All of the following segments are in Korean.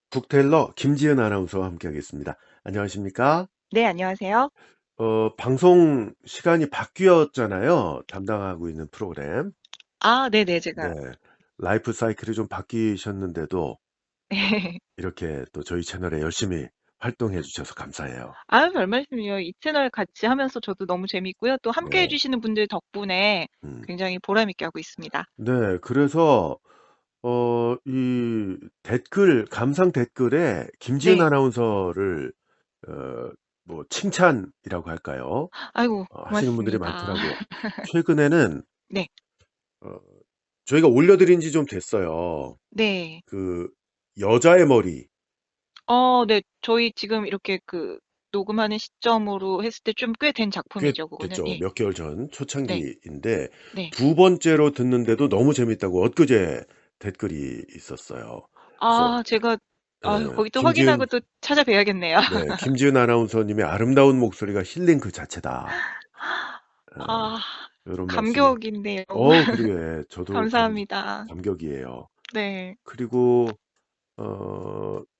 북테일러 김지은 아나운서와 함께하겠습니다. 안녕하십니까? 네, 안녕하세요. 방송 시간이 바뀌었잖아요. 담당하고 있는 프로그램. 아, 네네, 네. 제가. 라이프 사이클이 좀 바뀌셨는데도 네. 이렇게 또 저희 채널에 열심히 활동해 주셔서 감사해요. 아유, 별 말씀이요. 이 채널 같이 하면서 저도 너무 재밌고요. 또 함께 네. 해주시는 분들 덕분에 음. 굉장히 보람 있게 하고 있습니다. 네. 그래서 이 감상 댓글에 김지은 네. 아나운서를 어, 뭐 칭찬이라고 할까요? 아이고, 하시는 분들이 고맙습니다. 많더라고요. 최근에는 네. 어 저희가 올려드린 지 좀 됐어요. 네. 그 여자의 머리. 네. 저희 지금 이렇게 녹음하는 시점으로 했을 때 좀 꽤 된 꽤 작품이죠, 그거는. 됐죠. 예. 몇 개월 전 네. 초창기인데 네. 두 번째로 듣는데도 너무 재밌다고 엊그제 댓글이 있었어요. 그래서 아, 제가, 거기 또 확인하고 김지은 또 찾아뵈야겠네요. 네, 김지은 아나운서님의 아름다운 목소리가 힐링 그 자체다. 어, 아, 요런 말씀을 감격인데요. 그러게 저도 감사합니다. 감격이에요. 네. 그리고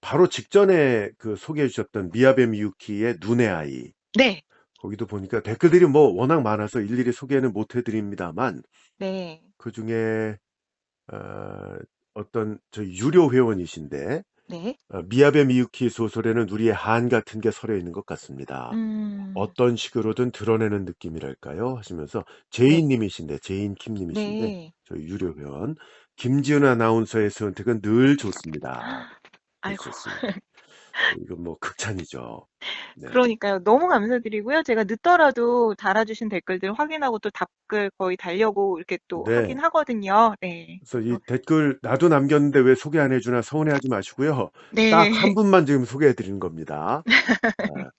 바로 직전에 그 소개해 주셨던 미야베 미유키의 눈의 아이. 네. 거기도 보니까 댓글들이 뭐 워낙 많아서 일일이 소개는 못 해드립니다만 네. 그중에 어, 어떤 저희 유료 회원이신데 네. 미야베 미유키 소설에는 우리의 한 같은 게 서려 있는 것 같습니다. 음. 어떤 식으로든 드러내는 느낌이랄까요? 하시면서 네. 제인님이신데 제인 킴님이신데 네. 저희 유료 회원 김지은 아나운서의 선택은 늘 좋습니다. 아이고. 해주셨습니다. 이건 뭐 극찬이죠. 네. 그러니까요. 너무 감사드리고요. 제가 늦더라도 달아주신 댓글들 확인하고 또 답글 거의 달려고 이렇게 또 네. 하긴 하거든요. 네. 그래서 이 그래서 댓글 나도 남겼는데 왜 소개 안 해주나 서운해하지 마시고요. 딱 네. 한 분만 지금 소개해 드리는 겁니다. 아,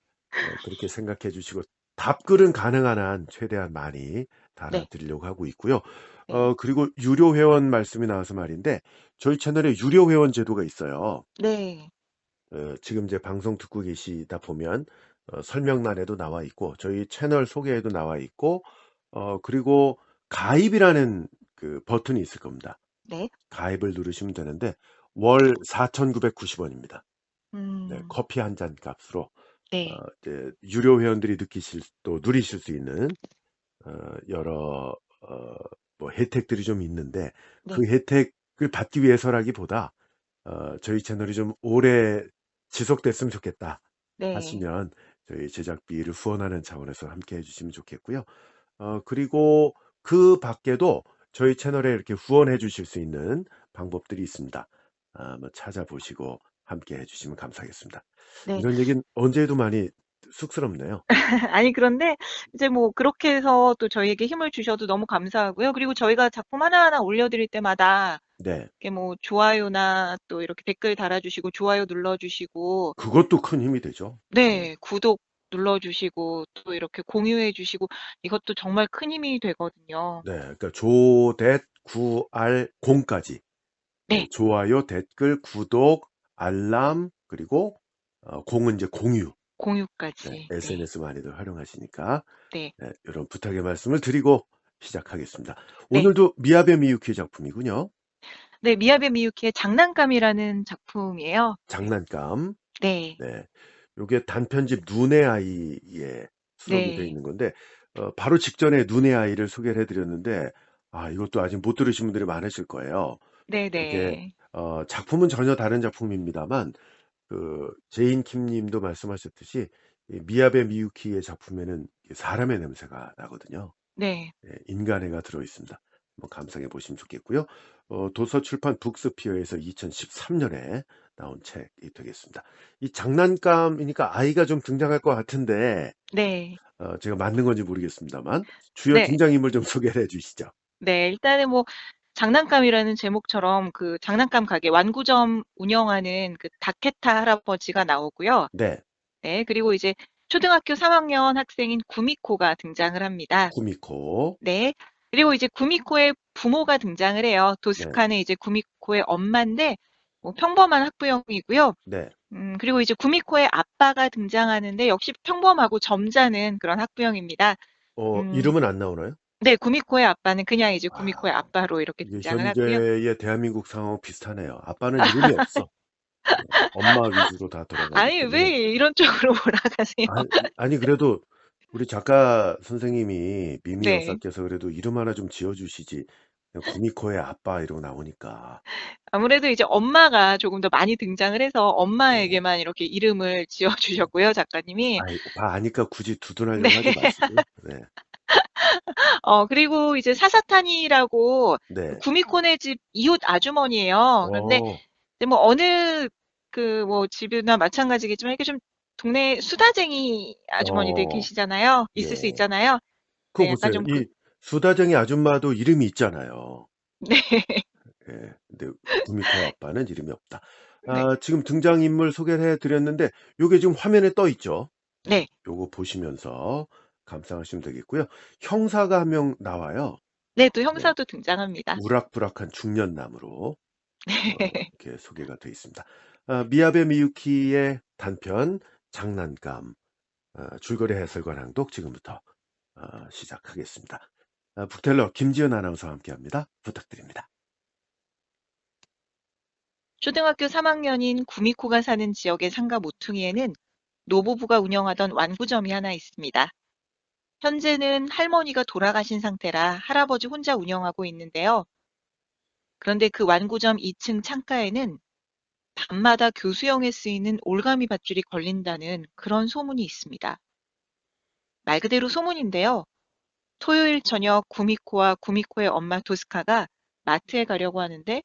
그렇게 생각해 주시고 답글은 가능한 한 최대한 많이 네. 달아드리려고 하고 있고요. 네. 그리고 유료 회원 말씀이 나와서 말인데 저희 채널에 유료 회원 제도가 있어요. 네. 지금 이제 방송 듣고 계시다 보면 설명란에도 나와 있고 저희 채널 소개에도 나와 있고 그리고 가입이라는 그 버튼이 있을 겁니다. 네. 가입을 누르시면 되는데 월 4,990원입니다. 네, 음. 커피 한 잔 값으로 네. 이제 유료 회원들이 느끼실 또 누리실 수 있는 여러 뭐 혜택들이 좀 있는데 그 네. 혜택을 받기 위해서라기보다 저희 채널이 좀 오래 지속됐으면 좋겠다 네. 하시면 저희 제작비를 후원하는 차원에서 함께 해주시면 좋겠고요. 그리고 그 밖에도 저희 채널에 이렇게 후원해 주실 수 있는 방법들이 있습니다. 한번 찾아보시고 함께 해주시면 감사하겠습니다. 네. 이런 얘기는 언제 해도 많이 쑥스럽네요. 아니, 그런데 이제 뭐 그렇게 해서 또 저희에게 힘을 주셔도 너무 감사하고요. 그리고 저희가 작품 하나하나 올려드릴 때마다 네, 이렇게 뭐 좋아요나 또 이렇게 댓글 달아주시고 좋아요 눌러주시고 그것도 큰 힘이 되죠. 네, 네, 구독 눌러주시고 또 이렇게 공유해주시고 이것도 정말 큰 힘이 되거든요. 네, 그러니까 조댓 9알 0까지 네, 네, 좋아요, 댓글, 구독, 알람, 그리고 공은 이제 공유. 네, 공유까지. 네, SNS 많이들 활용하시니까 네, 이런 부탁의 말씀을 드리고 시작하겠습니다. 네. 오늘도 미야베 미유키 작품이군요. 네, 미야베 미유키의 장난감이라는 작품이에요. 네, 장난감. 네, 네, 요게 단편집 눈의 아이에 수록이 되어 네, 있는 건데 바로 직전에 눈의 아이를 소개를 해드렸는데 이것도 아직 못 들으신 분들이 많으실 거예요. 네, 이게 네, 작품은 전혀 다른 작품입니다만 제인 킴 님도 말씀하셨듯이 이 미야베 미유키의 작품에는 사람의 냄새가 나거든요. 네, 예, 인간애가 들어있습니다. 한번 감상해 보시면 좋겠고요. 도서출판 북스피어에서 2013년에 나온 책이 되겠습니다. 이 장난감이니까 아이가 좀 등장할 것 같은데 네, 제가 맞는 건지 모르겠습니다만 주요 네, 등장인물 좀 소개를 해주시죠. 네. 일단은 뭐 장난감이라는 제목처럼 그 장난감 가게 완구점 운영하는 그 다케타 할아버지가 나오고요. 네, 네, 그리고 이제 초등학교 3학년 학생인 구미코가 등장을 합니다. 구미코. 네. 그리고 이제 구미코의 부모가 등장을 해요. 네, 도스카는 이제 구미코의 엄마인데 뭐 평범한 학부형이고요. 네. 그리고 이제 구미코의 아빠가 등장하는데 역시 평범하고 점잖은 그런 학부형입니다. 음, 이름은 안 나오나요? 네, 구미코의 아빠는 그냥 이제 구미코의 아, 아빠로 이렇게 이게 등장을 하고요. 현재의 대한민국 상황 비슷하네요. 아빠는 이름이 없어. 네. 엄마 위주로 다 돌아가기 아니, 왜 때문에. 이런 쪽으로 몰아가세요? 아니 그래도 우리 작가 선생님이 미미 네. 여사께서 그래도 이름 하나 좀 지어 주시지. 그냥 구미코의 아빠 이러고 나오니까. 아무래도 이제 엄마가 조금 더 많이 등장을 해서 네. 엄마에게만 이렇게 이름을 지어 네. 주셨고요, 작가님이. 아이 다 아니까 굳이 네. 두둔하려고 하지 마시고요. 네. 그리고 이제 사사탄이라고 그 네. 구미코네 집 이웃 아주머니예요. 그런데 어. 이제 뭐 어느 그 뭐 집이나 마찬가지겠지만 이렇게 좀 동네 수다쟁이 아주머니들 어. 계시잖아요. 있을 수 예. 있잖아요. 그거 네, 약간 보세요. 좀 그 이 수다쟁이 아줌마도 이름이 있잖아요. 네. 예. 근데 구미코의 아빠는 이름이 없다. 네. 지금 등장인물 소개를 해 드렸는데 요게 지금 화면에 떠 있죠. 네. 요거 보시면서 감상하시면 되겠고요. 형사가 한 명 나와요. 네, 또 네. 형사도 등장합니다. 우락부락한 중년남으로 이렇게 소개가 되어 있습니다. 미야베 미유키의 단편 장난감, 줄거리 해설과 낭독 지금부터 시작하겠습니다. 북텔러 김지은 아나운서와 함께합니다. 부탁드립니다. 초등학교 3학년인 구미코가 사는 지역의 상가 모퉁이에는 노부부가 운영하던 완구점이 하나 있습니다. 현재는 할머니가 돌아가신 상태라 할아버지 혼자 운영하고 있는데요. 그런데 그 완구점 2층 창가에는 밤마다 교수형에 쓰이는 올가미 밧줄이 걸린다는 그런 소문이 있습니다. 말 그대로 소문인데요. 토요일 저녁 구미코와 구미코의 엄마 도스카가 마트에 가려고 하는데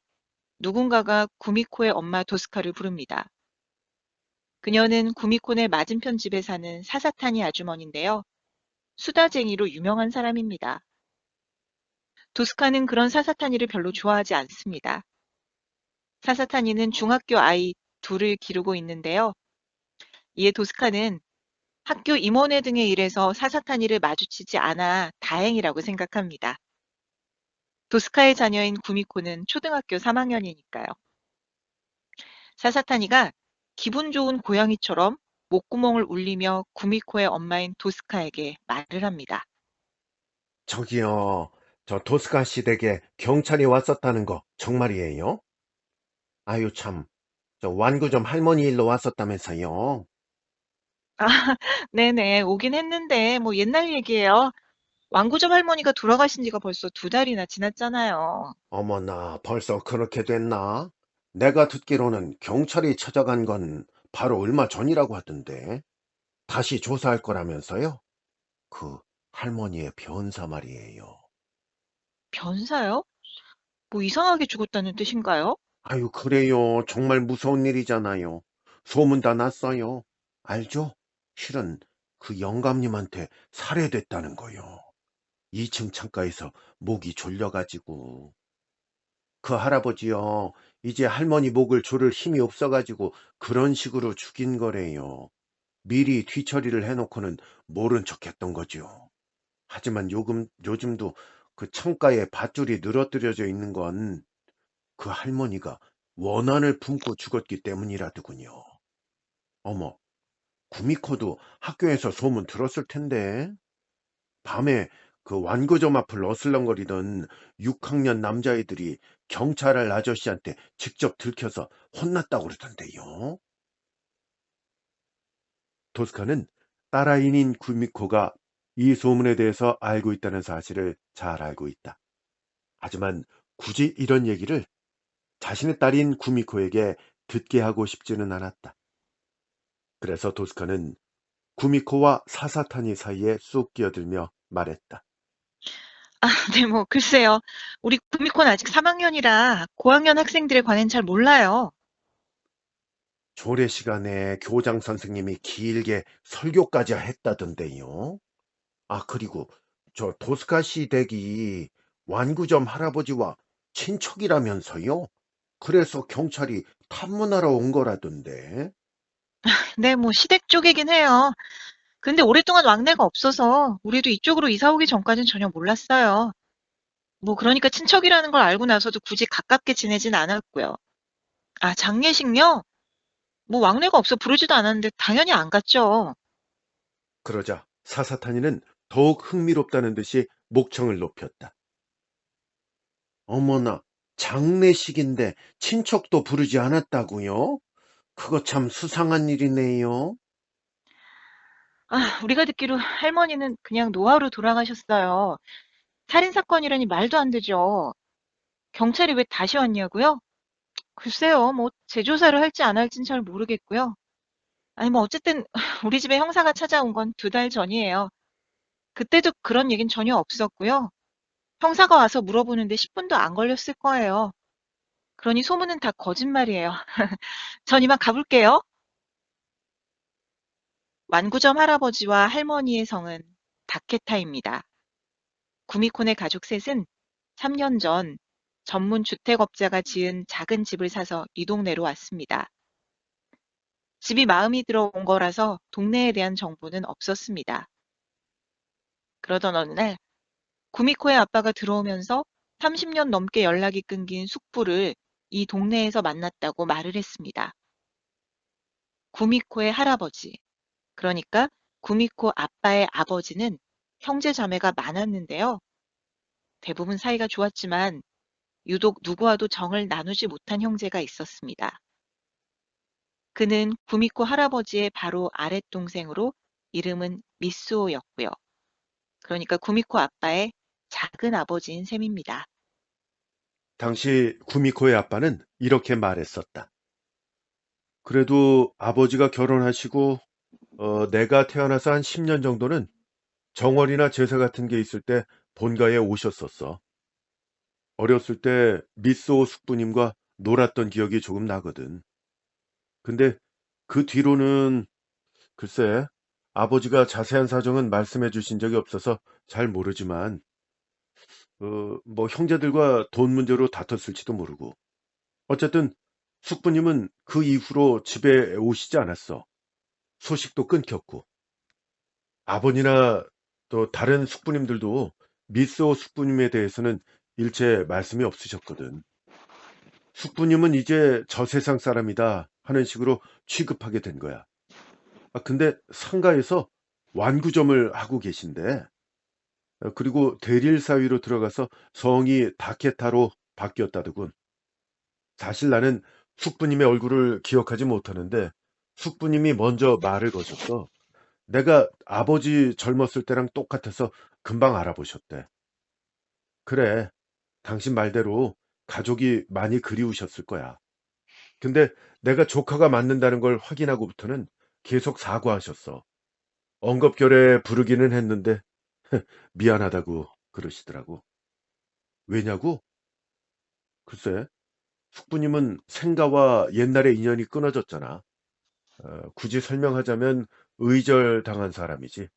누군가가 구미코의 엄마 도스카를 부릅니다. 그녀는 구미코네 맞은편 집에 사는 사사타니 아주머니인데요. 수다쟁이로 유명한 사람입니다. 도스카는 그런 사사타니를 별로 좋아하지 않습니다. 사사타니는 중학교 아이 둘을 기르고 있는데요. 이에 도스카는 학교 임원회 등의 일에서 사사타니를 마주치지 않아 다행이라고 생각합니다. 도스카의 자녀인 구미코는 초등학교 3학년이니까요. 사사타니가 기분 좋은 고양이처럼 목구멍을 울리며 구미코의 엄마인 도스카에게 말을 합니다. 저기요, 저 도스카 씨 댁에 경찰이 왔었다는 거 정말이에요? 아유 참, 저 완구점 할머니 일로 왔었다면서요? 아, 네네, 오긴 했는데, 뭐 옛날 얘기예요. 완구점 할머니가 돌아가신 지가 벌써 2달이나 지났잖아요. 어머나, 벌써 그렇게 됐나? 내가 듣기로는 경찰이 찾아간 건 바로 얼마 전이라고 하던데. 다시 조사할 거라면서요? 그 할머니의 변사 말이에요. 변사요? 뭐 이상하게 죽었다는 뜻인가요? 아유, 그래요. 정말 무서운 일이잖아요. 소문 다 났어요. 알죠? 실은 그 영감님한테 살해됐다는 거요. 2층 창가에서 목이 졸려가지고. 그 할아버지요. 이제 할머니 목을 조를 힘이 없어가지고 그런 식으로 죽인 거래요. 미리 뒤처리를 해놓고는 모른 척 했던 거죠. 하지만 요즘도 그 창가에 밧줄이 늘어뜨려져 있는 건 그 할머니가 원한을 품고 죽었기 때문이라더군요. 어머, 구미코도 학교에서 소문 들었을 텐데. 밤에 그 완구점 앞을 어슬렁거리던 6학년 남자애들이 경찰 아저씨한테 직접 들켜서 혼났다고 그러던데요. 토스카는 딸아이인 구미코가 이 소문에 대해서 알고 있다는 사실을 잘 알고 있다. 하지만 굳이 이런 얘기를 자신의 딸인 구미코에게 듣게 하고 싶지는 않았다. 그래서 도스카는 구미코와 사사타니 사이에 쏙 끼어들며 말했다. 아, 네, 뭐 글쎄요. 우리 구미코는 아직 3학년이라 고학년 학생들에 관한 잘 몰라요. 조례 시간에 교장 선생님이 길게 설교까지 했다던데요. 그리고 저 도스카 씨 댁이 완구점 할아버지와 친척이라면서요. 그래서 경찰이 탐문하러 온 거라던데. 네, 뭐 시댁 쪽이긴 해요. 근데 오랫동안 왕래가 없어서 우리도 이쪽으로 이사 오기 전까진 전혀 몰랐어요. 뭐 그러니까 친척이라는 걸 알고 나서도 굳이 가깝게 지내진 않았고요. 아, 장례식요? 뭐 왕래가 없어 부르지도 않았는데 당연히 안 갔죠. 그러자 사사타니는 더욱 흥미롭다는 듯이 목청을 높였다. 어머나, 장례식인데 친척도 부르지 않았다고요? 그거 참 수상한 일이네요. 우리가 듣기로 할머니는 그냥 노하우로 돌아가셨어요. 살인 사건이라니 말도 안 되죠. 경찰이 왜 다시 왔냐고요? 글쎄요, 뭐 재조사를 할지 안 할진 잘 모르겠고요. 아니 뭐 어쨌든 우리 집에 형사가 찾아온 건 2달 전이에요. 그때도 그런 얘긴 전혀 없었고요. 형사가 와서 물어보는데 10분도 안 걸렸을 거예요. 그러니 소문은 다 거짓말이에요. 전 이만 가볼게요. 완구점 할아버지와 할머니의 성은 다케타입니다. 구미콘의 가족 셋은 3년 전 전문 주택업자가 지은 작은 집을 사서 이 동네로 왔습니다. 집이 마음이 들어온 거라서 동네에 대한 정보는 없었습니다. 그러던 어느 날 구미코의 아빠가 들어오면서 30년 넘게 연락이 끊긴 숙부를 이 동네에서 만났다고 말을 했습니다. 구미코의 할아버지, 그러니까 구미코 아빠의 아버지는 형제 자매가 많았는데요. 대부분 사이가 좋았지만 유독 누구와도 정을 나누지 못한 형제가 있었습니다. 그는 구미코 할아버지의 바로 아랫동생으로 이름은 미스오였고요. 그러니까 구미코 아빠의 작은 아버지인 셈입니다. 당시 구미코의 아빠는 이렇게 말했었다. 그래도 아버지가 결혼하시고 내가 태어나서 한 10년 정도는 정월이나 제사 같은 게 있을 때 본가에 오셨었어. 어렸을 때 미쏘 숙부님과 놀았던 기억이 조금 나거든. 근데 그 뒤로는 글쎄 아버지가 자세한 사정은 말씀해 주신 적이 없어서 잘 모르지만 뭐 형제들과 돈 문제로 다퉜을지도 모르고 어쨌든 숙부님은 그 이후로 집에 오시지 않았어. 소식도 끊겼고 아버지나 또 다른 숙부님들도 미쏘 숙부님에 대해서는 일체 말씀이 없으셨거든. 숙부님은 이제 저 세상 사람이다 하는 식으로 취급하게 된 거야. 근데 상가에서 완구점을 하고 계신데 그리고 대릴 사위로 들어가서 성이 다케타로 바뀌었다더군. 사실 나는 숙부님의 얼굴을 기억하지 못하는데 숙부님이 먼저 말을 거셨어. 내가 아버지 젊었을 때랑 똑같아서 금방 알아보셨대. 그래, 당신 말대로 가족이 많이 그리우셨을 거야. 근데 내가 조카가 맞는다는 걸 확인하고부터는 계속 사과하셨어. 엉겁결에 부르기는 했는데 미안하다고 그러시더라고. 왜냐고? 글쎄, 숙부님은 생가와 옛날의 인연이 끊어졌잖아. 굳이 설명하자면 의절당한 사람이지.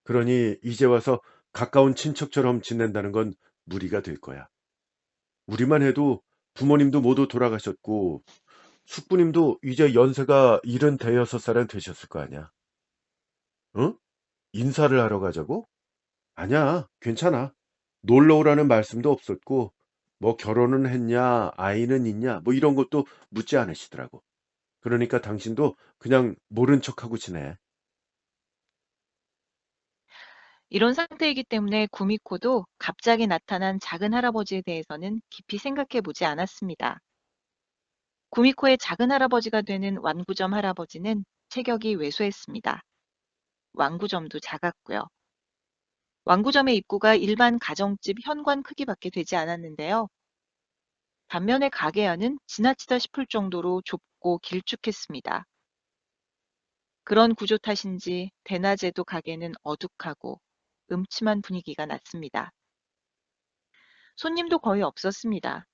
그러니 이제 와서 가까운 친척처럼 지낸다는 건 무리가 될 거야. 우리만 해도 부모님도 모두 돌아가셨고 숙부님도 이제 연세가 76살은 되셨을 거 아니야. 응? 인사를 하러 가자고? 아니야, 괜찮아. 놀러 오라는 말씀도 없었고 뭐 결혼은 했냐, 아이는 있냐, 뭐 이런 것도 묻지 않으시더라고. 그러니까 당신도 그냥 모른 척하고 지내. 이런 상태이기 때문에 구미코도 갑자기 나타난 작은 할아버지에 대해서는 깊이 생각해 보지 않았습니다. 구미코의 작은 할아버지가 되는 완구점 할아버지는 체격이 왜소했습니다. 완구점도 작았고요. 완구점의 입구가 일반 가정집 현관 크기밖에 되지 않았는데요. 반면에 가게 안은 지나치다 싶을 정도로 좁고 길쭉했습니다. 그런 구조 탓인지 대낮에도 가게는 어둑하고 음침한 분위기가 났습니다. 손님도 거의 없었습니다.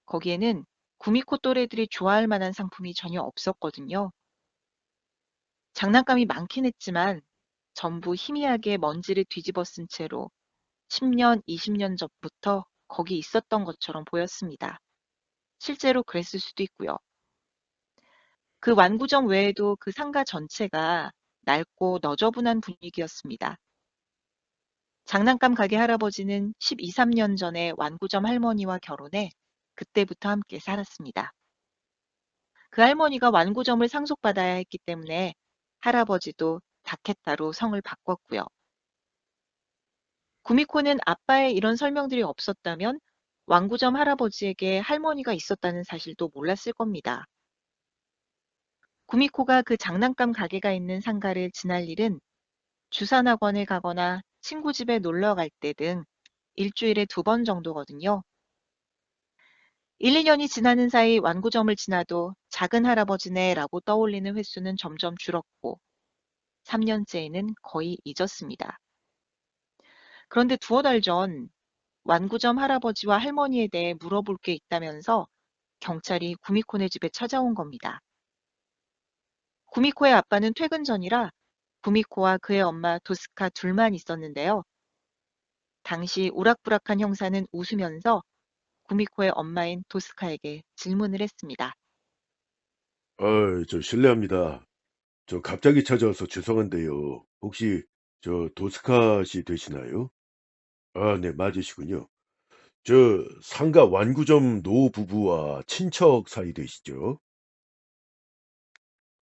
거기에는 구미코 또래들이 좋아할 만한 상품이 전혀 없었거든요. 장난감이 많긴 했지만 전부 희미하게 먼지를 뒤집어 쓴 채로 10년, 20년 전부터 거기 있었던 것처럼 보였습니다. 실제로 그랬을 수도 있고요. 그 완구점 외에도 그 상가 전체가 낡고 너저분한 분위기였습니다. 장난감 가게 할아버지는 12, 3년 전에 완구점 할머니와 결혼해 그때부터 함께 살았습니다. 그 할머니가 완구점을 상속받아야 했기 때문에 할아버지도 다케타로 성을 바꿨고요. 구미코는 아빠의 이런 설명들이 없었다면 완구점 할아버지에게 할머니가 있었다는 사실도 몰랐을 겁니다. 구미코가 그 장난감 가게가 있는 상가를 지날 일은 주산학원을 가거나 친구 집에 놀러 갈 때 등 일주일에 2번 정도거든요. 1, 2년이 지나는 사이 완구점을 지나도 작은 할아버지네라고 떠올리는 횟수는 점점 줄었고 3년째에는 거의 잊었습니다. 그런데 2달 전 완구점 할아버지와 할머니에 대해 물어볼 게 있다면서 경찰이 구미코네 집에 찾아온 겁니다. 구미코의 아빠는 퇴근 전이라 구미코와 그의 엄마 도스카 둘만 있었는데요. 당시 우락부락한 형사는 웃으면서 구미코의 엄마인 도스카에게 질문을 했습니다. 저 실례합니다. 저 갑자기 찾아와서 죄송한데요. 혹시 저 도스카 씨 되시나요? 아, 네, 맞으시군요. 저 상가 완구점 노부부와 친척 사이 되시죠?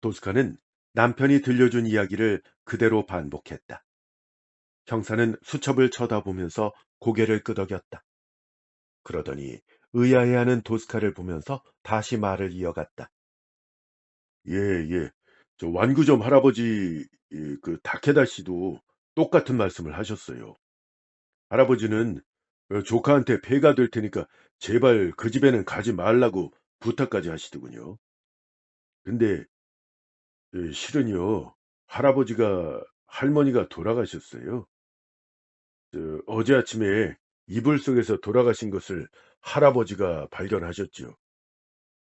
도스카는 남편이 들려준 이야기를 그대로 반복했다. 형사는 수첩을 쳐다보면서 고개를 끄덕였다. 그러더니 의아해하는 도스카를 보면서 다시 말을 이어갔다. 예, 예. 저 완구점 할아버지 그 다케다 씨도 똑같은 말씀을 하셨어요. 할아버지는 조카한테 폐가 될 테니까 제발 그 집에는 가지 말라고 부탁까지 하시더군요. 근데 실은요, 할아버지가 할머니가 돌아가셨어요. 어제 아침에 이불 속에서 돌아가신 것을 할아버지가 발견하셨죠.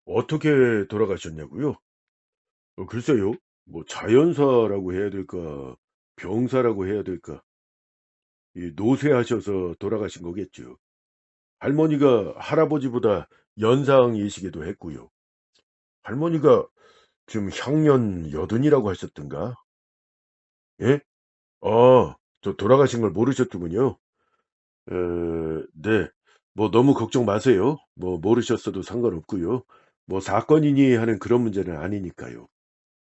어떻게 돌아가셨냐고요? 글쎄요. 뭐 자연사라고 해야 될까? 병사라고 해야 될까? 이 노쇠하셔서 돌아가신 거겠죠. 할머니가 할아버지보다 연상이시기도 했고요. 할머니가 지금 향년 80이라고 하셨던가? 예? 저 돌아가신 걸 모르셨더군요. 네. 뭐 너무 걱정 마세요. 뭐 모르셨어도 상관없고요. 뭐 사건이니 하는 그런 문제는 아니니까요.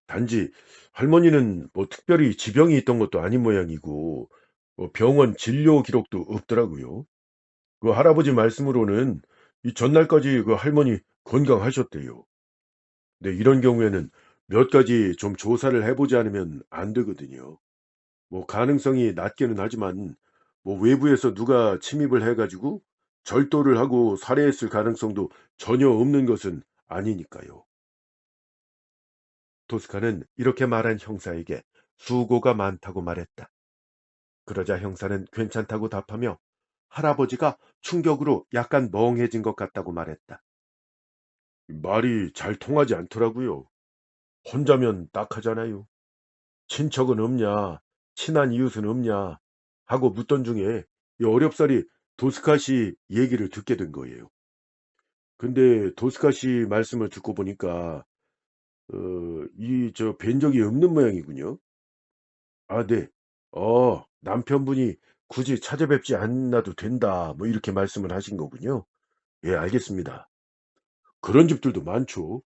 단지 할머니는 뭐 특별히 지병이 있던 것도 아닌 모양이고 병원 진료 기록도 없더라고요. 그 할아버지 말씀으로는 이 전날까지 그 할머니 건강하셨대요. 근데 이런 경우에는 몇 가지 좀 조사를 해 보지 않으면 안 되거든요. 뭐 가능성이 낮기는 하지만 뭐 외부에서 누가 침입을 해 가지고 절도를 하고 살해했을 가능성도 전혀 없는 것은 아니니까요. 토스카는 이렇게 말한 형사에게 수고가 많다고 말했다. 그러자 형사는 괜찮다고 답하며 할아버지가 충격으로 약간 멍해진 것 같다고 말했다. 말이 잘 통하지 않더라고요. 혼자면 딱하잖아요. 친척은 없냐, 친한 이웃은 없냐 하고 묻던 중에 이 어렵사리 도스카 씨 얘기를 듣게 된 거예요. 근데 도스카 씨 말씀을 듣고 보니까 이 저 뵌 적이 없는 모양이군요. 아, 네. 남편분이 굳이 찾아뵙지 않아도 된다. 뭐 이렇게 말씀을 하신 거군요. 예, 알겠습니다. 그런 집들도 많죠.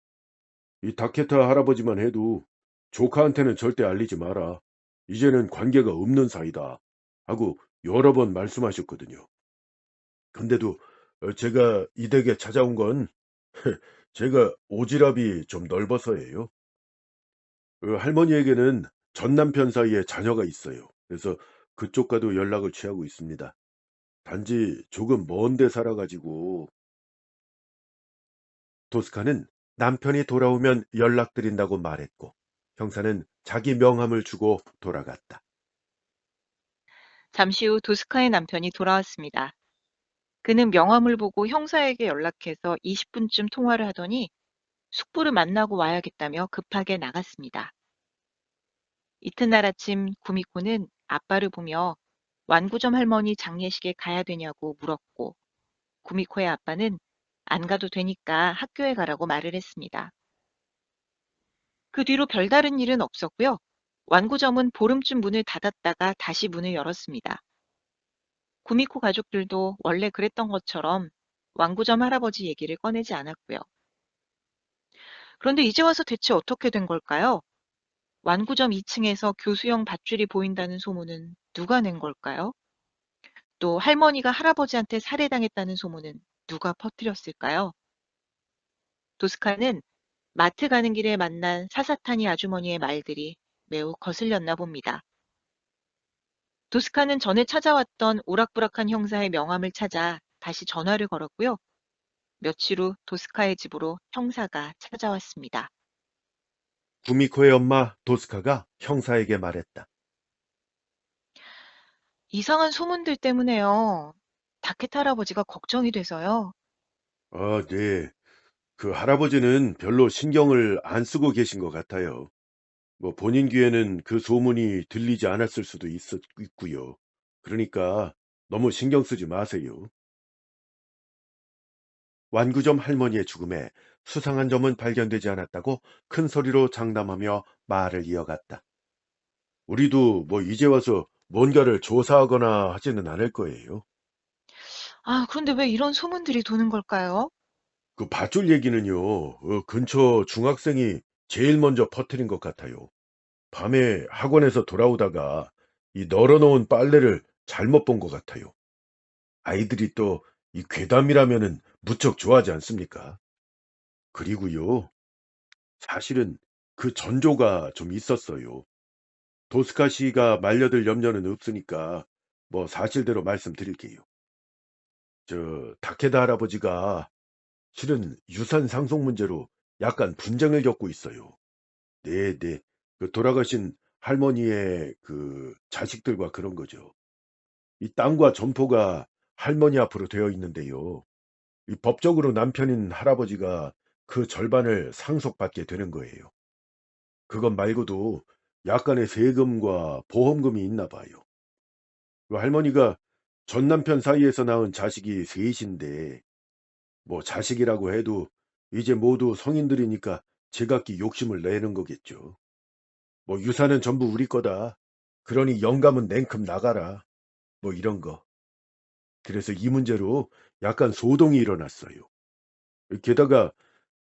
이 다케타 할아버지만 해도 조카한테는 절대 알리지 마라. 이제는 관계가 없는 사이다. 하고 여러 번 말씀하셨거든요. 근데도 제가 이 댁에 찾아온 건 제가 오지랖이 좀 넓어서예요. 할머니에게는 전 남편 사이에 자녀가 있어요. 그래서 그쪽과도 연락을 취하고 있습니다. 단지 조금 먼데 살아 가지고 도스카는 남편이 돌아오면 연락드린다고 말했고 형사는 자기 명함을 주고 돌아갔다. 잠시 후 도스카의 남편이 돌아왔습니다. 그는 명함을 보고 형사에게 연락해서 20분쯤 통화를 하더니 숙부를 만나고 와야겠다며 급하게 나갔습니다. 이튿날 아침 구미코는 아빠를 보며 완구점 할머니 장례식에 가야 되냐고 물었고 구미코의 아빠는 안 가도 되니까 학교에 가라고 말을 했습니다. 그 뒤로 별다른 일은 없었고요. 완구점은 보름쯤 문을 닫았다가 다시 문을 열었습니다. 구미코 가족들도 원래 그랬던 것처럼 완구점 할아버지 얘기를 꺼내지 않았고요. 그런데 이제 와서 대체 어떻게 된 걸까요? 완구점 2층에서 교수형 밧줄이 보인다는 소문은 누가 낸 걸까요? 또 할머니가 할아버지한테 살해당했다는 소문은 누가 퍼뜨렸을까요? 도스카는 마트 가는 길에 만난 사사타니 아주머니의 말들이 매우 거슬렸나 봅니다. 도스카는 전에 찾아왔던 오락부락한 형사의 명함을 찾아 다시 전화를 걸었고요. 며칠 후 도스카의 집으로 형사가 찾아왔습니다. 구미코의 엄마 도스카가 형사에게 말했다. 이상한 소문들 때문에요. 다케타 할아버지가 걱정이 돼서요. 아, 네. 그 할아버지는 별로 신경을 안 쓰고 계신 것 같아요. 뭐 본인 귀에는 그 소문이 들리지 않았을 수도 있고요. 그러니까 너무 신경 쓰지 마세요. 완구점 할머니의 죽음에 수상한 점은 발견되지 않았다고 큰 소리로 장담하며 말을 이어갔다. 우리도 뭐 이제 와서 뭔가를 조사하거나 하지는 않을 거예요. 아, 그런데 왜 이런 소문들이 도는 걸까요? 그 밧줄 얘기는요, 근처 중학생이 제일 먼저 퍼뜨린 것 같아요. 밤에 학원에서 돌아오다가 이 널어놓은 빨래를 잘못 본 것 같아요. 아이들이 또 이 괴담이라면은 무척 좋아하지 않습니까? 그리고요, 사실은 그 전조가 좀 있었어요. 도스카 씨가 말려들 염려는 없으니까 뭐 사실대로 말씀드릴게요. 다케다 할아버지가 실은 유산 상속 문제로 약간 분쟁을 겪고 있어요. 네네. 그 돌아가신 할머니의 그 자식들과 그런 거죠. 이 땅과 점포가 할머니 앞으로 되어 있는데요. 이 법적으로 남편인 할아버지가 그 절반을 상속받게 되는 거예요. 그것 말고도 약간의 세금과 보험금이 있나 봐요. 그 할머니가 전 남편 사이에서 낳은 자식이 셋인데 뭐 자식이라고 해도 이제 모두 성인들이니까 제각기 욕심을 내는 거겠죠. 뭐 유산은 전부 우리 거다. 그러니 영감은 냉큼 나가라. 뭐 이런 거. 그래서 이 문제로 약간 소동이 일어났어요. 게다가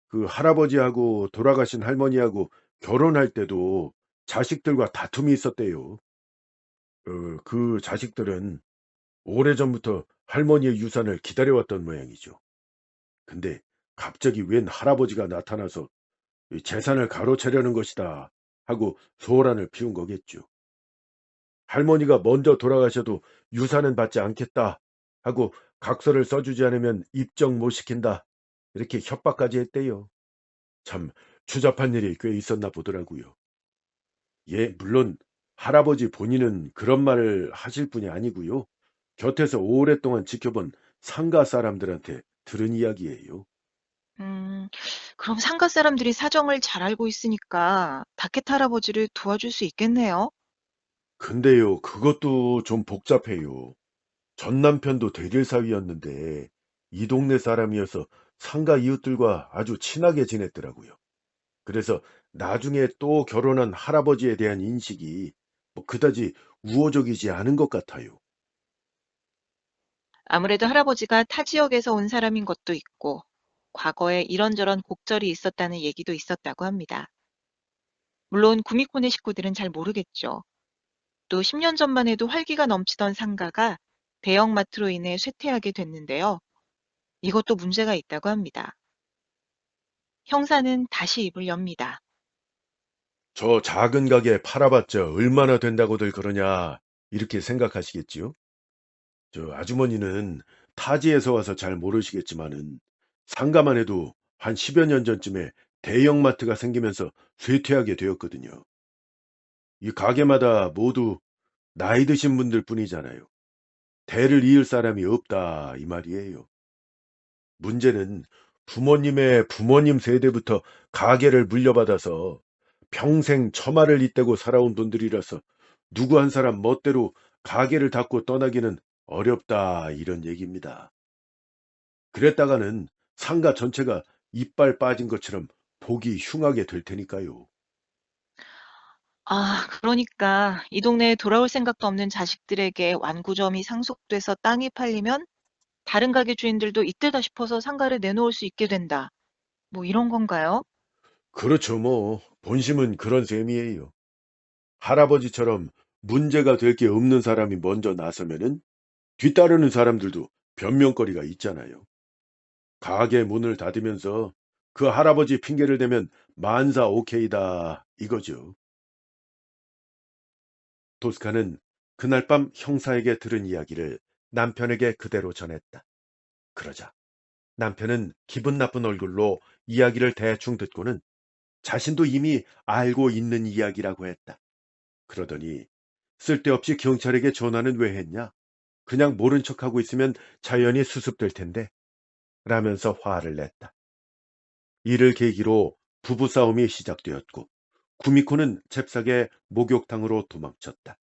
그 할아버지하고 돌아가신 할머니하고 결혼할 때도 자식들과 다툼이 있었대요. 그 자식들은 오래전부터 할머니의 유산을 기다려왔던 모양이죠. 근데 갑자기 웬 할아버지가 나타나서 이 재산을 가로채려는 것이다 하고 소란을 피운 거겠죠. 할머니가 먼저 돌아가셔도 유산은 받지 않겠다 하고 각서를 써주지 않으면 입정 못 시킨다. 이렇게 협박까지 했대요. 참 추잡한 일이 꽤 있었나 보더라고요. 예, 물론 할아버지 본인은 그런 말을 하실 분이 아니고요. 곁에서 오랫동안 지켜본 상가 사람들한테 들은 이야기예요. 음, 그럼 상가 사람들이 사정을 잘 알고 있으니까 다케타 할아버지를 도와줄 수 있겠네요. 근데요, 그것도 좀 복잡해요. 전 남편도 대길사위였는데 이 동네 사람이어서 상가 이웃들과 아주 친하게 지냈더라고요. 그래서 나중에 또 결혼한 할아버지에 대한 인식이 뭐 그다지 우호적이지 않은 것 같아요. 아무래도 할아버지가 타 지역에서 온 사람인 것도 있고, 과거에 이런저런 곡절이 있었다는 얘기도 있었다고 합니다. 물론 구미코네 식구들은 잘 모르겠죠. 또 10년 전만 해도 활기가 넘치던 상가가 대형마트로 인해 쇠퇴하게 됐는데요. 이것도 문제가 있다고 합니다. 형사는 다시 입을 엽니다. 저 작은 가게 팔아봤자 얼마나 된다고들 그러냐 이렇게 생각하시겠지요? 저 아주머니는 타지에서 와서 잘 모르시겠지만은 상가만 해도 한 10여 년 전쯤에 대형마트가 생기면서 쇠퇴하게 되었거든요. 이 가게마다 모두 나이 드신 분들 뿐이잖아요. 대를 이을 사람이 없다 이 말이에요. 문제는 부모님의 부모님 세대부터 가게를 물려받아서 평생 처마를 잇대고 살아온 분들이라서 누구 한 사람 멋대로 가게를 닫고 떠나기는 어렵다 이런 얘기입니다. 그랬다가는 상가 전체가 이빨 빠진 것처럼 보기 흉하게 될 테니까요. 아, 그러니까 이 동네에 돌아올 생각도 없는 자식들에게 완구점이 상속돼서 땅이 팔리면 다른 가게 주인들도 이때다 싶어서 상가를 내놓을 수 있게 된다. 뭐 이런 건가요? 그렇죠, 뭐 본심은 그런 셈이에요. 할아버지처럼 문제가 될 게 없는 사람이 먼저 나서면은 뒤따르는 사람들도 변명거리가 있잖아요. 가게 문을 닫으면서 그 할아버지 핑계를 대면 만사 오케이다 이거죠. 도스카는 그날 밤 형사에게 들은 이야기를 남편에게 그대로 전했다. 그러자 남편은 기분 나쁜 얼굴로 이야기를 대충 듣고는 자신도 이미 알고 있는 이야기라고 했다. 그러더니 쓸데없이 경찰에게 전화는 왜 했냐? 그냥 모른 척하고 있으면 자연히 수습될 텐데. 라면서 화를 냈다. 이를 계기로 부부싸움이 시작되었고 구미코는 잽싸게 목욕탕으로 도망쳤다.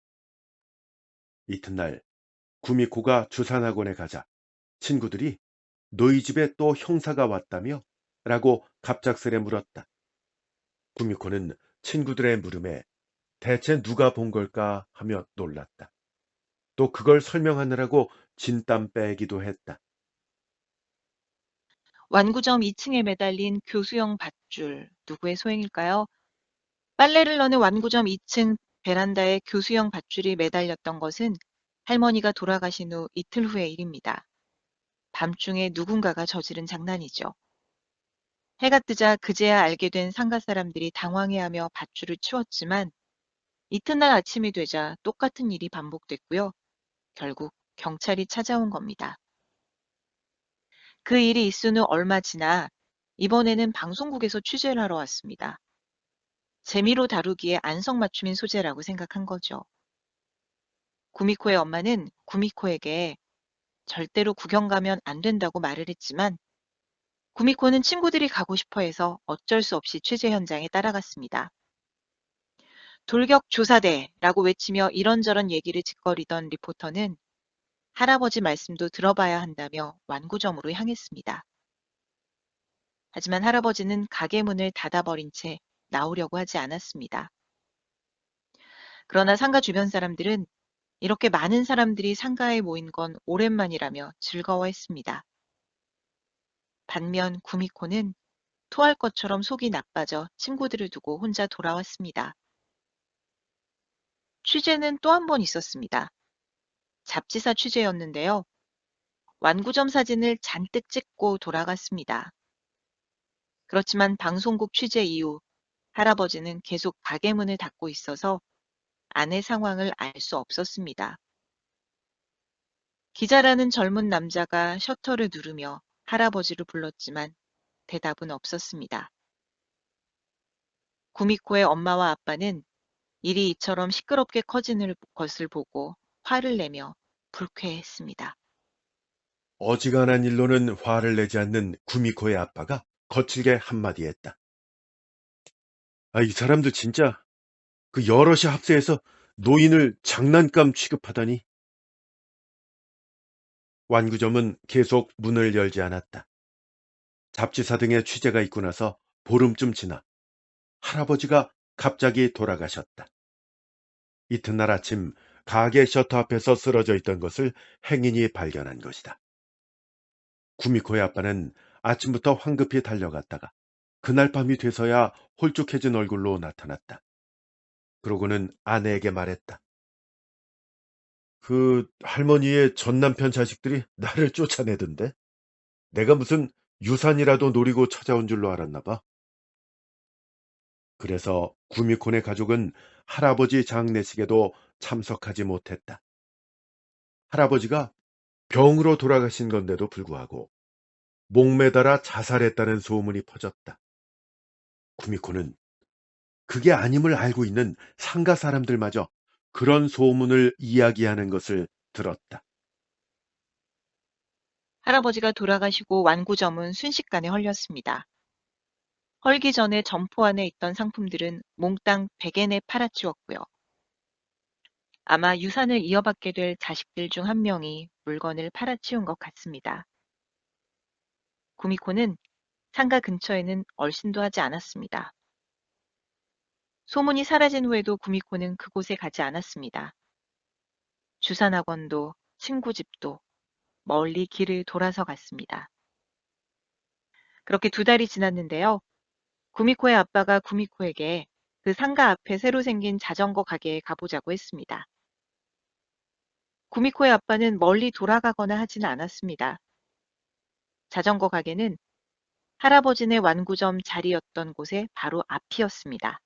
이튿날 구미코가 주산학원에 가자 친구들이 너희 집에 또 형사가 왔다며? 라고 갑작스레 물었다. 구미코는 친구들의 물음에 대체 누가 본 걸까 하며 놀랐다. 또 그걸 설명하느라고 진땀 빼기도 했다. 완구점 2층에 매달린 교수형 밧줄, 누구의 소행일까요? 빨래를 넣는 완구점 2층 베란다에 교수형 밧줄이 매달렸던 것은 할머니가 돌아가신 후 이틀 후의 일입니다. 밤중에 누군가가 저지른 장난이죠. 해가 뜨자 그제야 알게 된 상가 사람들이 당황해하며 밧줄을 치웠지만 이튿날 아침이 되자 똑같은 일이 반복됐고요. 결국 경찰이 찾아온 겁니다. 그 일이 있은 후 얼마 지나 이번에는 방송국에서 취재를 하러 왔습니다. 재미로 다루기에 안성맞춤인 소재라고 생각한 거죠. 구미코의 엄마는 구미코에게 절대로 구경 가면 안 된다고 말을 했지만 구미코는 친구들이 가고 싶어 해서 어쩔 수 없이 취재 현장에 따라갔습니다. 돌격조사대라고 외치며 이런저런 얘기를 짓거리던 리포터는 할아버지 말씀도 들어봐야 한다며 완구점으로 향했습니다. 하지만 할아버지는 가게 문을 닫아버린 채 나오려고 하지 않았습니다. 그러나 상가 주변 사람들은 이렇게 많은 사람들이 상가에 모인 건 오랜만이라며 즐거워했습니다. 반면 구미코는 토할 것처럼 속이 나빠져 친구들을 두고 혼자 돌아왔습니다. 취재는 또 한 번 있었습니다. 잡지사 취재였는데요. 완구점 사진을 잔뜩 찍고 돌아갔습니다. 그렇지만 방송국 취재 이후 할아버지는 계속 가게 문을 닫고 있어서 아내 상황을 알 수 없었습니다. 기자라는 젊은 남자가 셔터를 누르며 할아버지를 불렀지만 대답은 없었습니다. 구미코의 엄마와 아빠는 일이 이처럼 시끄럽게 커지는 것을 보고 화를 내며 불쾌했습니다. 어지간한 일로는 화를 내지 않는 구미코의 아빠가 거칠게 한마디 했다. 아, 이 사람들 진짜 그 여럿이 합세해서 노인을 장난감 취급하다니. 완구점은 계속 문을 열지 않았다. 잡지사 등의 취재가 있고 나서 보름쯤 지나 할아버지가 갑자기 돌아가셨다. 이튿날 아침 가게 셔터 앞에서 쓰러져 있던 것을 행인이 발견한 것이다. 구미코의 아빠는 아침부터 황급히 달려갔다가 그날 밤이 돼서야 홀쭉해진 얼굴로 나타났다. 그러고는 아내에게 말했다. 그 할머니의 전남편 자식들이 나를 쫓아내던데? 내가 무슨 유산이라도 노리고 찾아온 줄로 알았나 봐. 그래서 구미콘의 가족은 할아버지 장례식에도 참석하지 못했다. 할아버지가 병으로 돌아가신 건데도 불구하고 목매달아 자살했다는 소문이 퍼졌다. 구미코는 그게 아님을 알고 있는 상가 사람들마저 그런 소문을 이야기하는 것을 들었다. 할아버지가 돌아가시고 완구점은 순식간에 헐렸습니다. 헐기 전에 점포 안에 있던 상품들은 몽땅 백엔에 팔아치웠고요. 아마 유산을 이어받게 될 자식들 중 한 명이 물건을 팔아치운 것 같습니다. 구미코는 상가 근처에는 얼씬도 하지 않았습니다. 소문이 사라진 후에도 구미코는 그곳에 가지 않았습니다. 주산학원도 친구 집도 멀리 길을 돌아서 갔습니다. 그렇게 2달이 지났는데요. 구미코의 아빠가 구미코에게 그 상가 앞에 새로 생긴 자전거 가게에 가보자고 했습니다. 구미코의 아빠는 멀리 돌아가거나 하지는 않았습니다. 자전거 가게는 할아버지네 완구점 자리였던 곳의 바로 앞이었습니다.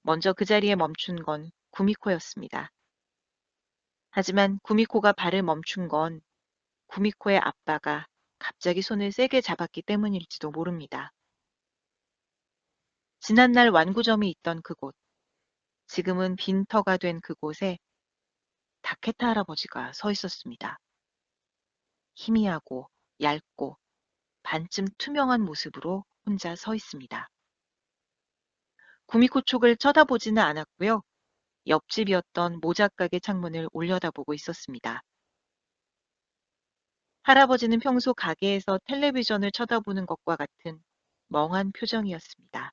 먼저 그 자리에 멈춘 건 구미코였습니다. 하지만 구미코가 발을 멈춘 건 구미코의 아빠가 갑자기 손을 세게 잡았기 때문일지도 모릅니다. 지난날 완구점이 있던 그곳, 지금은 빈터가 된 그곳에 다케타 할아버지가 서 있었습니다. 희미하고 얇고 반쯤 투명한 모습으로 혼자 서 있습니다. 구미코 쪽을 쳐다보지는 않았고요. 옆집이었던 모자가게 창문을 올려다보고 있었습니다. 할아버지는 평소 가게에서 텔레비전을 쳐다보는 것과 같은 멍한 표정이었습니다.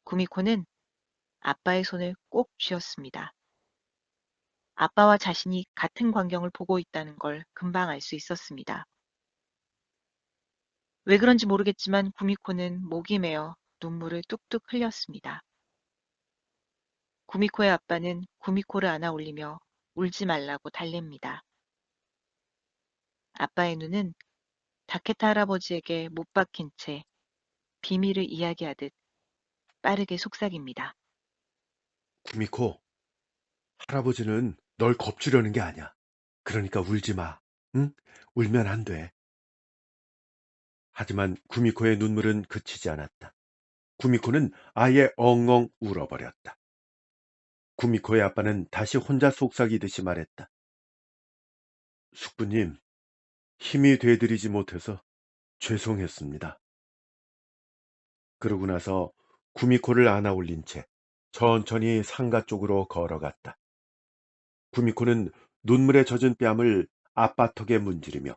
구미코는 아빠의 손을 꼭 쥐었습니다. 아빠와 자신이 같은 광경을 보고 있다는 걸 금방 알 수 있었습니다. 왜 그런지 모르겠지만 구미코는 목이 메어 눈물을 뚝뚝 흘렸습니다. 구미코의 아빠는 구미코를 안아 올리며 울지 말라고 달랩니다. 아빠의 눈은 다케타 할아버지에게 못 박힌 채 비밀을 이야기하듯 빠르게 속삭입니다. 구미코, 할아버지는 널 겁주려는 게 아니야. 그러니까 울지 마. 응? 울면 안 돼. 하지만 구미코의 눈물은 그치지 않았다. 구미코는 아예 엉엉 울어버렸다. 구미코의 아빠는 다시 혼자 속삭이듯이 말했다. 숙부님, 힘이 되드리지 못해서 죄송했습니다. 그러고 나서 구미코를 안아 올린 채 천천히 상가 쪽으로 걸어갔다. 구미코는 눈물에 젖은 뺨을 아빠 턱에 문지르며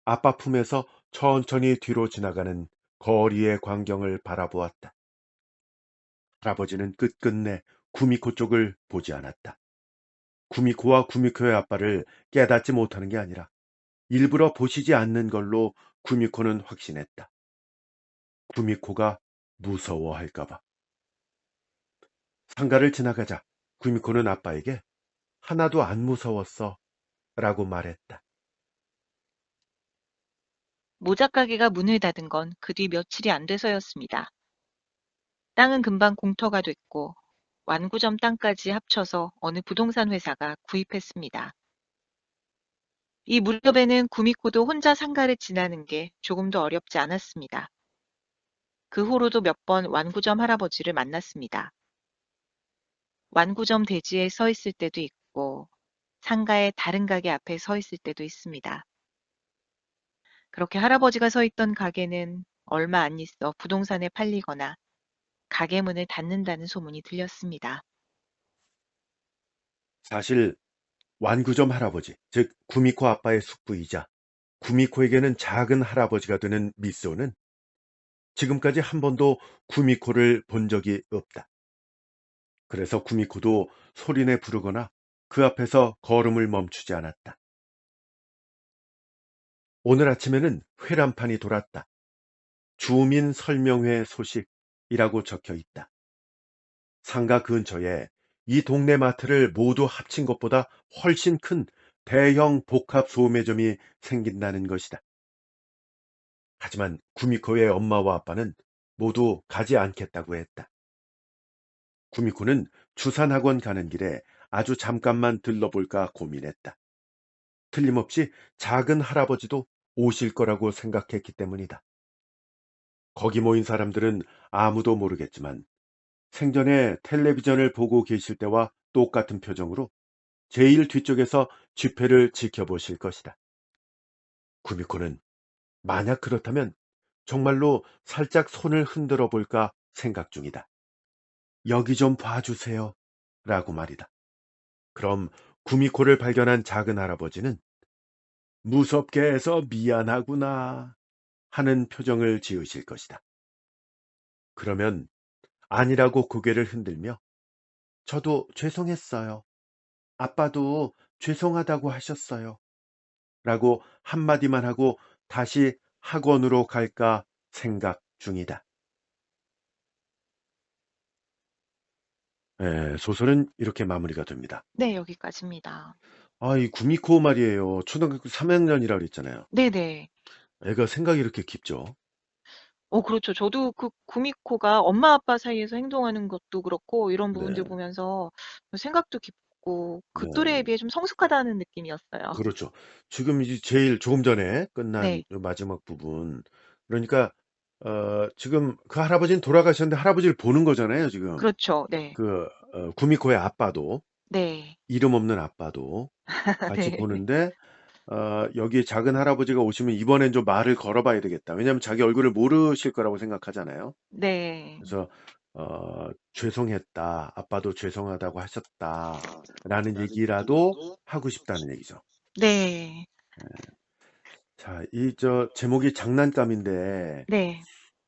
아빠 품에서 천천히 뒤로 지나가는 거리의 광경을 바라보았다. 할아버지는 끝끝내 구미코 쪽을 보지 않았다. 구미코와 구미코의 아빠를 깨닫지 못하는 게 아니라 일부러 보시지 않는 걸로 구미코는 확신했다. 구미코가 무서워할까봐. 상가를 지나가자 구미코는 아빠에게 하나도 안 무서웠어 라고 말했다. 모자가게가 문을 닫은 건 그 뒤 며칠이 안 돼서였습니다. 땅은 금방 공터가 됐고 완구점 땅까지 합쳐서 어느 부동산 회사가 구입했습니다. 이 무렵에는 구미코도 혼자 상가를 지나는 게 조금도 어렵지 않았습니다. 그 후로도 몇 번 완구점 할아버지를 만났습니다. 완구점 대지에 서 있을 때도 있고 상가의 다른 가게 앞에 서 있을 때도 있습니다. 그렇게 할아버지가 서 있던 가게는 얼마 안 있어 부동산에 팔리거나 가게 문을 닫는다는 소문이 들렸습니다. 사실 완구점 할아버지, 즉 구미코 아빠의 숙부이자 구미코에게는 작은 할아버지가 되는 미소는 지금까지 한 번도 구미코를 본 적이 없다. 그래서 구미코도 소리내 부르거나 그 앞에서 걸음을 멈추지 않았다. 오늘 아침에는 회란판이 돌았다. 주민 설명회 소식이라고 적혀 있다. 상가 근처에 이 동네 마트를 모두 합친 것보다 훨씬 큰 대형 복합 소매점이 생긴다는 것이다. 하지만 구미코의 엄마와 아빠는 모두 가지 않겠다고 했다. 구미코는 주산학원 가는 길에 아주 잠깐만 들러볼까 고민했다. 틀림없이 작은 할아버지도 오실 거라고 생각했기 때문이다. 거기 모인 사람들은 아무도 모르겠지만 생전에 텔레비전을 보고 계실 때와 똑같은 표정으로 제일 뒤쪽에서 집회를 지켜보실 것이다. 구미코는 만약 그렇다면 정말로 살짝 손을 흔들어 볼까 생각 중이다. 여기 좀 봐주세요. 라고 말이다. 그럼 구미코를 발견한 작은 할아버지는 무섭게 해서 미안하구나 하는 표정을 지으실 것이다. 그러면 아니라고 고개를 흔들며 저도 죄송했어요. 아빠도 죄송하다고 하셨어요. 라고 한마디만 하고 다시 학원으로 갈까 생각 중이다. 소설은 이렇게 마무리가 됩니다. 네, 여기까지입니다. 이 구미코 말이에요. 초등학교 3학년이라고 그랬잖아요. 네네. 애가 생각이 이렇게 깊죠. 그렇죠. 저도 그 구미코가 엄마 아빠 사이에서 행동하는 것도 그렇고 이런 부분들 네. 보면서 생각도 깊고 그 또래에 네. 비해 좀 성숙하다는 느낌이었어요. 그렇죠. 지금 이제 제일 조금 전에 끝난 네. 요 마지막 부분. 그러니까 지금 그 할아버지는 돌아가셨는데 할아버지를 보는 거잖아요, 지금. 그렇죠. 네. 구미코의 아빠도, 네. 이름 없는 아빠도 같이 네. 보는데 여기 작은 할아버지가 오시면 이번엔 좀 말을 걸어 봐야 되겠다. 왜냐하면 자기 얼굴을 모르실 거라고 생각하잖아요. 네. 그래서 "죄송했다. 아빠도 죄송하다고 하셨다."라는 얘기라도 하고 싶다는 얘기죠. 네. 자, 제목이 장난감인데 네.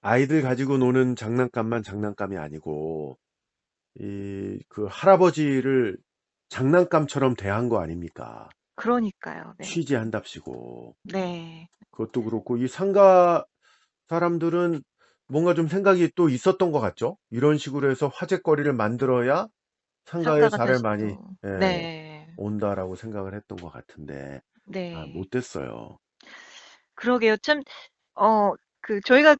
아이들 가지고 노는 장난감만 장난감이 아니고 그 할아버지를 장난감처럼 대한 거 아닙니까? 그러니까요. 네. 취재한답시고. 네. 그것도 그렇고 이 상가 사람들은 뭔가 좀 생각이 또 있었던 것 같죠? 이런 식으로 해서 화제거리를 만들어야 상가에 상가가 살을 다시 많이 또 예, 네. 온다라고 생각을 했던 것 같은데 네. 못 됐어요. 그러게요. 참 저희가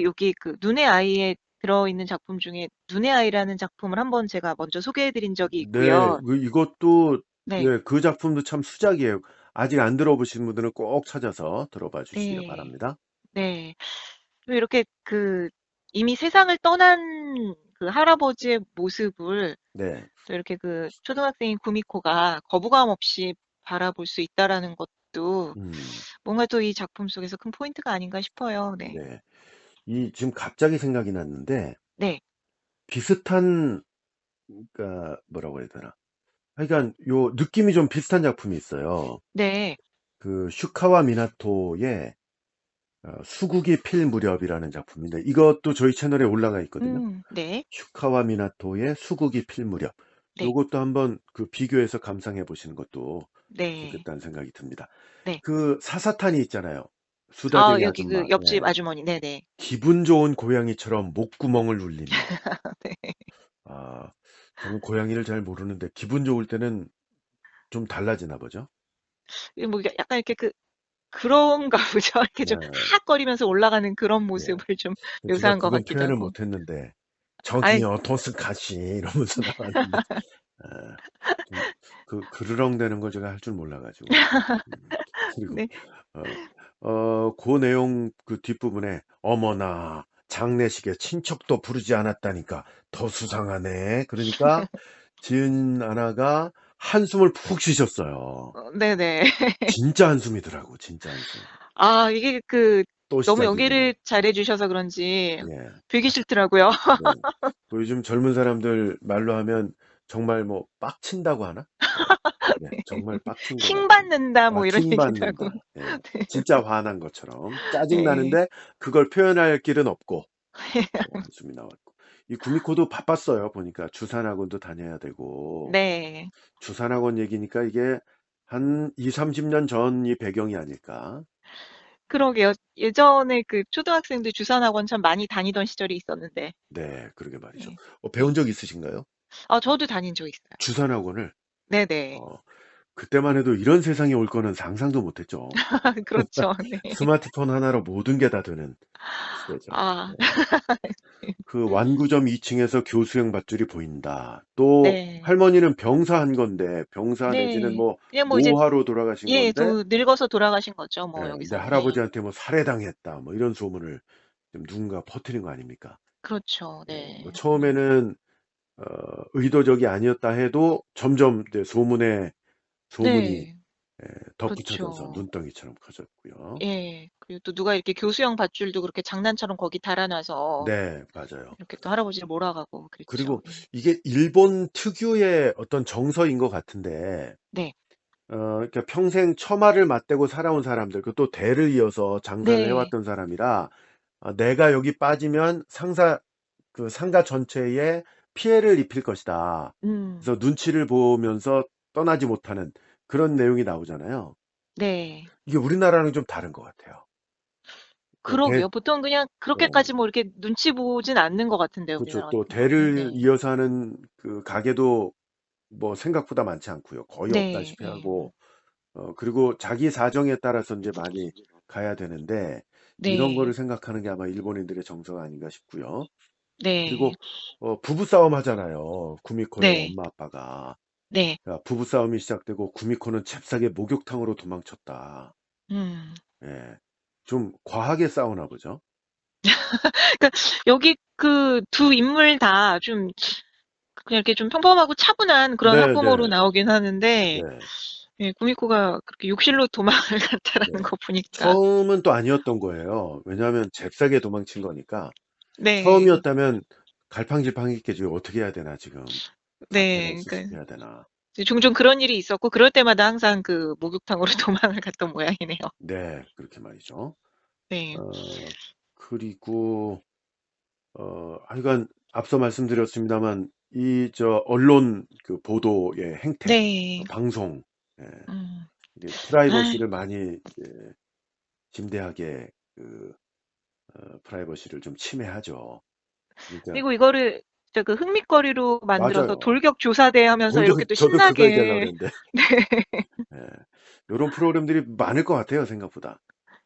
여기 눈의 아이에 들어있는 작품 중에 눈의 아이라는 작품을 한번 제가 먼저 소개해 드린 적이 네, 있고요. 이것도 네. 예, 그 작품도 참 수작이에요. 아직 안 들어보신 분들은 꼭 찾아서 들어봐 주시기를 네. 바랍니다. 네. 또 이렇게 이미 세상을 떠난 그 할아버지의 모습을 네, 또 이렇게 초등학생인 구미코가 거부감 없이 바라볼 수 있다라는 것도 음, 뭔가 또 이 작품 속에서 큰 포인트가 아닌가 싶어요. 네. 네. 지금 갑자기 생각이 났는데 네. 비슷한 그러니까 뭐라고 해야 되나? 하여간 요 느낌이 좀 비슷한 작품이 있어요. 네. 슈카와 미나토의 수국이 필 무렵이라는 작품인데 이것도 저희 채널에 올라가 있거든요. 네. 슈카와 미나토의 수국이 필 무렵. 네. 요것도 한번 비교해서 감상해 보시는 것도 네. 좋겠다는 생각이 듭니다. 네. 사사탄이 있잖아요. 수다쟁이 여기 아줌마. 옆집 예. 아주머니. 네네. 기분 좋은 고양이처럼 목구멍을 울리며. 네. 아, 저는 고양이를 잘 모르는데 기분 좋을 때는 좀 달라지나 보죠. 뭐 약간 이렇게 그런가 보죠. 이렇게 좀 네. 하악거리면서 올라가는 그런 예. 모습을 좀 제가 묘사한 것 그건 같기도 표현을 하고. 못했는데 아이, 저기요 도스카시 이러면서 나왔는데 아, 좀 그르렁대는 걸 제가 할 줄 몰라가지고 그리고 네. 그 내용 그 뒷부분에 어머나 장례식에 친척도 부르지 않았다니까 더 수상하네. 그러니까 지은 아나가 한숨을 푹 쉬셨어요. 네네. 진짜 한숨이더라고, 진짜 한숨. 이게 또 너무 시작이구나. 연기를 잘해 주셔서 그런지 예. 되게 싫더라고요. 네. 요즘 젊은 사람들 말로 하면 정말 뭐 빡친다고 하나? 네, 정말 빡친 것 킹 같은. 받는다 뭐 이런 킹 얘기도 하고. 받는다. 예. 진짜 화난 것처럼 짜증 네. 나는데 그걸 표현할 길은 없고 한숨이 나왔고. 이 구미코도 바빴어요. 보니까 주산학원도 다녀야 되고 네. 주산학원 얘기니까 이게 한 2, 30년 전이 배경이 아닐까. 그러게요. 예전에 초등학생들 주산학원 참 많이 다니던 시절이 있었는데. 네, 그러게 말이죠. 네. 배운 네. 적 있으신가요? 저도 다닌 적 있어요. 주산학원을. 네네. 어, 그때만 해도 이런 세상이 올 거는 상상도 못 했죠. 그렇죠. 네. 스마트폰 하나로 모든 게 다 되는 시대죠. 아, 네. 완구점 2층에서 교수형 밧줄이 보인다. 또 네. 할머니는 병사한 건데 병사 내지는 네. 뭐 그냥 뭐 이제, 노화로 돌아가신 예, 건데 늙어서 돌아가신 거죠. 예, 뭐, 근데 여기서는. 네. 할아버지한테 뭐 살해당했다. 뭐 이런 소문을 좀 누군가 퍼뜨린 거 아닙니까? 그렇죠. 예, 뭐 네. 처음에는 의도적이 아니었다 해도 점점 이제 소문이 네. 덧붙여져서 그렇죠. 눈덩이처럼 커졌고요. 예. 그리고 또 누가 이렇게 교수형 밧줄도 그렇게 장난처럼 거기 달아놔서 네, 맞아요. 이렇게 또 할아버지를 몰아가고 그랬죠. 그리고 네. 이게 일본 특유의 어떤 정서인 것 같은데 네. 그러니까 평생 처마를 맞대고 살아온 사람들, 그 또 대를 이어서 장사를 네. 해왔던 사람이라 내가 여기 빠지면 상가 전체에 피해를 입힐 것이다. 음. 그래서 눈치를 보면서 떠나지 못하는 그런 내용이 나오잖아요. 네. 이게 우리나라는 좀 다른 것 같아요. 그 그러게요. 보통 그냥 네. 그렇게까지 뭐 이렇게 눈치 보진 않는 것 같은데요, 그렇죠. 우리나라 또 같은 경우는. 대를 네. 이어서 하는 그 가게도 뭐 생각보다 많지 않고요. 거의 네. 없다시피 예. 하고 그리고 자기 사정에 따라서 이제 많이 가야 되는데 이런 네. 거를 생각하는 게 아마 일본인들의 정서가 아닌가 싶고요. 네. 그리고 부부싸움 하잖아요. 구미코네 네. 엄마 아빠가. 네. 야, 부부싸움이 시작되고 구미코는 잽싸게 목욕탕으로 도망쳤다. 음. 예. 좀 과하게 싸우나 보죠. 그러니까 여기 그 두 인물 다 좀 그냥 이렇게 좀 평범하고 차분한 그런 네, 네, 학부모로 나오긴 하는데 네, 예, 구미코가 그렇게 욕실로 도망을 네. 갔다라는 거 보니까 처음은 또 아니었던 거예요. 왜냐하면 잽싸게 도망친 거니까. 네. 처음이었다면 갈팡질팡했겠지. 어떻게 해야 되나 지금. 사태를 네. 그러니까 수습해야 되나. 종종 그런 일이 있었고 그럴 때마다 항상 그 목욕탕으로 도망을 갔던 모양이네요. 네, 그렇게 말이죠. 네. 어, 그리고 하여간 앞서 말씀드렸습니다만 언론 그 보도의 행태, 네. 방송, 예, 음. 이게 아, 프라이버시를 많이 심대하게 프라이버시를 좀 침해하죠. 그러니까 그리고 이거를 진짜 그 흥미거리로 만들어서 맞아요. 돌격 조사대 하면서 이렇게 또 저도 그거 얘기하려고 신나게 그랬는데 네. 예, 이런 프로그램들이 많을 것 같아요, 생각보다.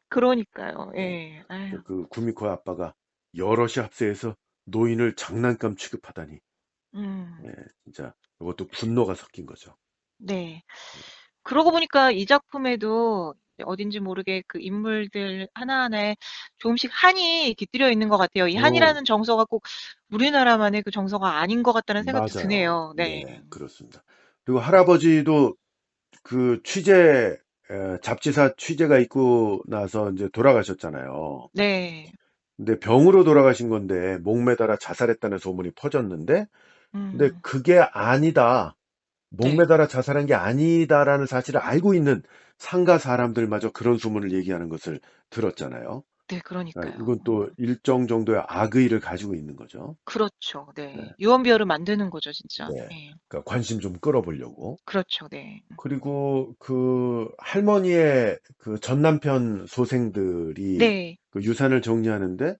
그러니까요. 예. 예. 아유. 그 구미코 아빠가 여럿이 합세해서 노인을 장난감 취급하다니. 음. 예, 진짜 이것도 분노가 섞인 거죠. 네. 그러고 보니까 이 작품에도 어딘지 모르게 그 인물들 하나하나에 조금씩 한이 깃들여 있는 것 같아요. 이 어, 한이라는 정서가 꼭 우리나라만의 그 정서가 아닌 것 같다는 생각도 맞아요. 드네요. 네. 네, 그렇습니다. 그리고 할아버지도 그 취재, 잡지사 취재가 있고 나서 이제 돌아가셨잖아요. 네. 근데 병으로 돌아가신 건데 목매달아 자살했다는 소문이 퍼졌는데, 근데 음. 그게 아니다. 네. 목매달아 자살한 게 아니다라는 사실을 알고 있는 상가 사람들마저 그런 소문을 얘기하는 것을 들었잖아요. 네, 그러니까 그러니까요. 이건 또 일정 정도의 악의를 가지고 있는 거죠. 그렇죠. 네, 네. 유언비어를 만드는 거죠, 진짜. 네. 예. 그러니까 관심 좀 끌어보려고. 그렇죠. 네. 그리고 그 할머니의 그 전 남편 소생들이 네. 그 유산을 정리하는데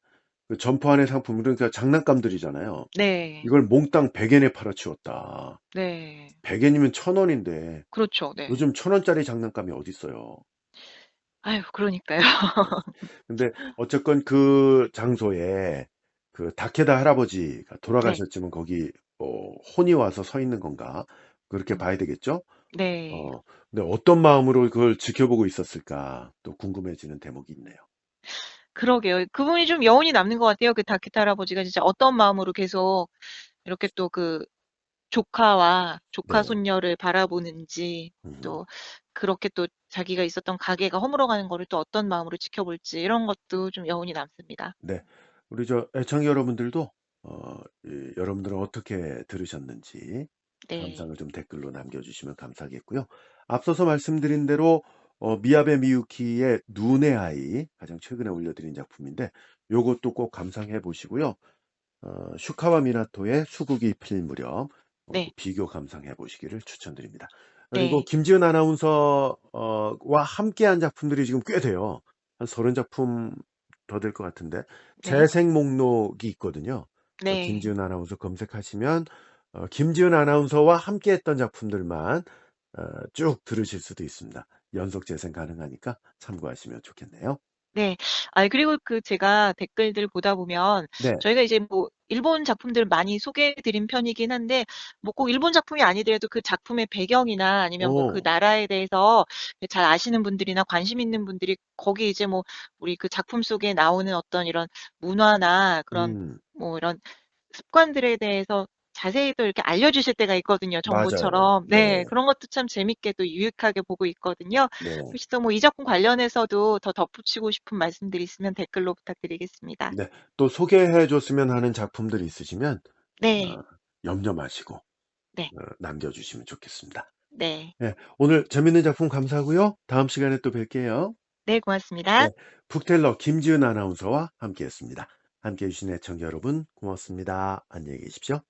그 점포안의 상품, 그러니까 장난감들이잖아요. 네. 이걸 몽땅 100엔에 팔아치웠다. 네. 100엔이면 1000원인데 그렇죠. 네. 요즘 1000원짜리 장난감이 어딨어요. 아유, 그러니까요. 네. 근데 어쨌건 그 장소에 그 다케다 할아버지가 네. 돌아가셨지만 거기 혼이 와서 서 있는 건가? 그렇게 음. 봐야 되겠죠? 네. 어, 근데 어떤 마음으로 그걸 지켜보고 있었을까? 또 궁금해지는 대목이 있네요. 그러게요. 그분이 좀 여운이 남는 것 같아요. 그 다케타 할아버지가 진짜 어떤 마음으로 계속 이렇게 또 그 조카와 조카 네. 손녀를 바라보는지 음, 또 그렇게 또 자기가 있었던 가게가 허물어가는 거를 또 어떤 마음으로 지켜볼지 이런 것도 좀 여운이 남습니다. 네. 우리 저 애청자 여러분들도 여러분들은 어떻게 들으셨는지 네. 감상을 좀 댓글로 남겨주시면 감사하겠고요. 앞서서 말씀드린 대로 미야베 미유키의 눈의 아이 가장 최근에 올려드린 작품인데 요것도 꼭 감상해 보시고요. 슈카와 미나토의 수국이 필 무렵 또 네. 비교 감상해 보시기를 추천드립니다. 그리고 네. 김지은 아나운서와 함께한 작품들이 지금 꽤 돼요. 한 30작품 더 될 것 같은데 네. 재생 목록이 있거든요. 그래서 네. 김지은 아나운서 검색하시면 김지은 아나운서와 함께했던 작품들만 쭉 들으실 수도 있습니다. 연속 재생 가능하니까 참고하시면 좋겠네요. 네. 아, 그리고 그 제가 댓글들 보다 보면 네. 저희가 이제 뭐 일본 작품들 많이 소개해 드린 편이긴 한데 뭐 꼭 일본 작품이 아니더라도 그 작품의 배경이나 아니면 뭐 그 오, 나라에 대해서 잘 아시는 분들이나 관심 있는 분들이 거기 이제 뭐 우리 그 작품 속에 나오는 어떤 이런 문화나 그런 음, 뭐 이런 습관들에 대해서 자세히 또 이렇게 알려주실 때가 있거든요, 맞아요. 정보처럼. 네, 네, 그런 것도 참 재밌게 또 유익하게 보고 있거든요. 네. 혹시 또 뭐 이 작품 관련해서도 더 덧붙이고 싶은 말씀들이 있으면 댓글로 부탁드리겠습니다. 네. 또 소개해 줬으면 하는 작품들이 있으시면 네, 어, 염려 마시고 네, 남겨주시면 좋겠습니다. 네. 네, 오늘 재밌는 작품 감사하고요. 다음 시간에 또 뵐게요. 네, 네, 고맙습니다. 북텔러 김지은 아나운서와 함께했습니다. 함께해 주신 애청자 여러분 고맙습니다. 안녕히 계십시오.